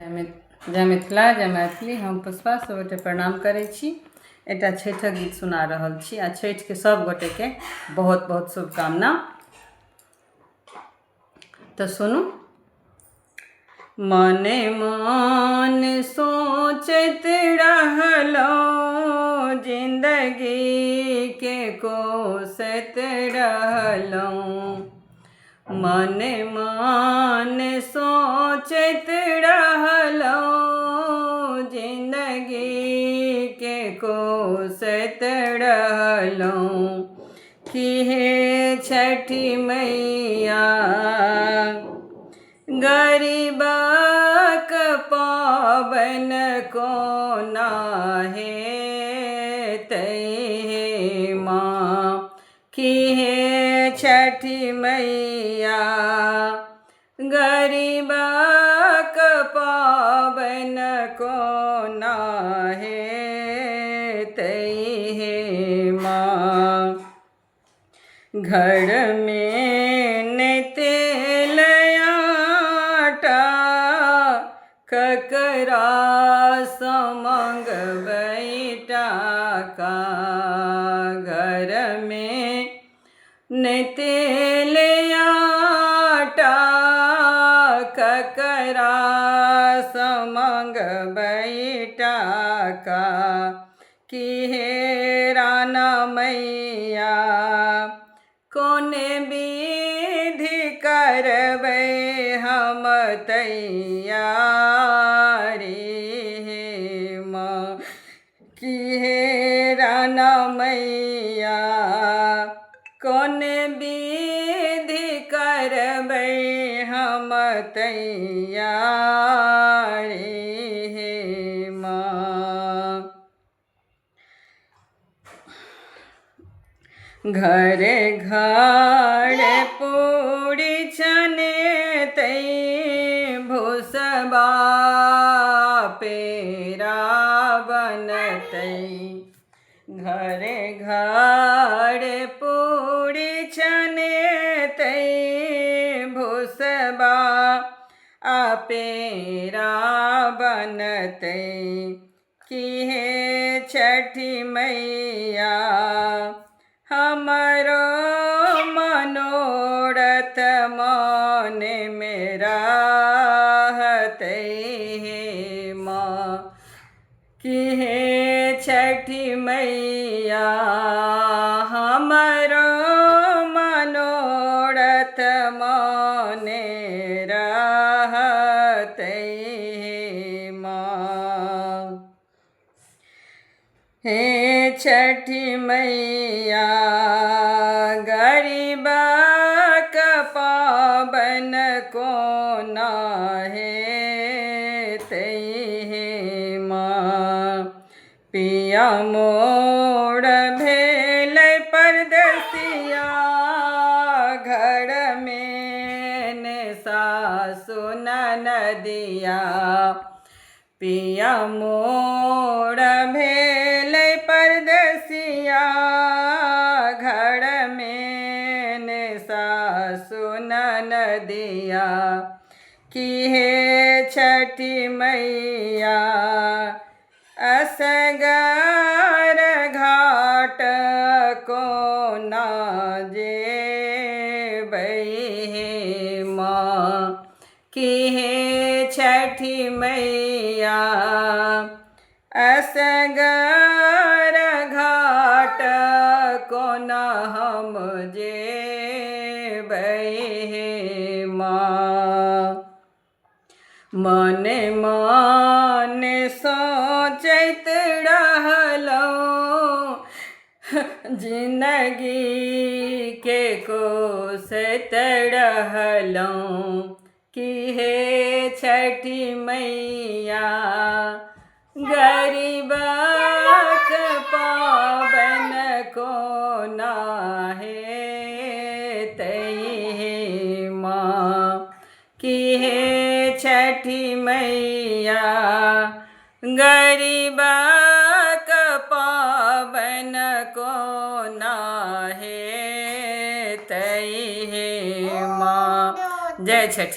जय मिथिला जय मैथिली। हम पुष्पा सबगोटे प्रणाम करै छी। एकटा छठिक गीत सुना रहल छी आ छठिके सब गोटेके बहुत बहुत शुभकामना। तो सुनू। मने मन सोचैत रहलहुँ, जिंदगी के कोसैत रहलहुँ। मने मन सोचैत रहलहुँ, जिंदगी के कोसैत रहलहुँ। कि हे छठी मैया गरीबक पाबनि कोना हेतै हे माँ। कि हे छठी मैया गरीबक पाबनि कोना हेतै हे माँ। घर में नै तेल आटा, ककरा सँ मंगबै टाका। घर में नै तेल आटा, ककरा सँ मंगबै टाका। कि हे राना मैया कोने विधि करबै हम तैयारी हे माँ। कि हे राना मैया कोने विधि करबै हम तैयारी हे माँ। घरे घरे पूरी छनेतै, भुसबा पेड़ा बनतै। घरे घरे पूरी छनेतै, भुसबा पेड़ा बनतै। कि हे छठी मैया हमरो मनोरथ माने में रहतै हे माँ। कि हे छठी मैया हमरो मनोरथ माने रहतै हे माँ। हे छठी मैया गरीबक पाबनि कोना हेतै हे माँ। पिया मोर भेलै परदेसिया, घर में ने सासु ननदिया। पिया मोर भेलै परदेसिया, घर में ने सासु ननदिया। कि हे छठी मैया असगर घाट कोना जेबै हे माँ। कि हे छठी मैया असगर घाट कोना हम जेबै हे माँ। मने मने सोचैत रहलहुँ, जिंदगी के कोसैत रहलहुँ। कि हे छठी मैया गरीबक पाबनि कोना हेतै हे माँ। कि हे छठी मैया गरीबक पाबनि कोना हेतै हे माँ। जय छठी।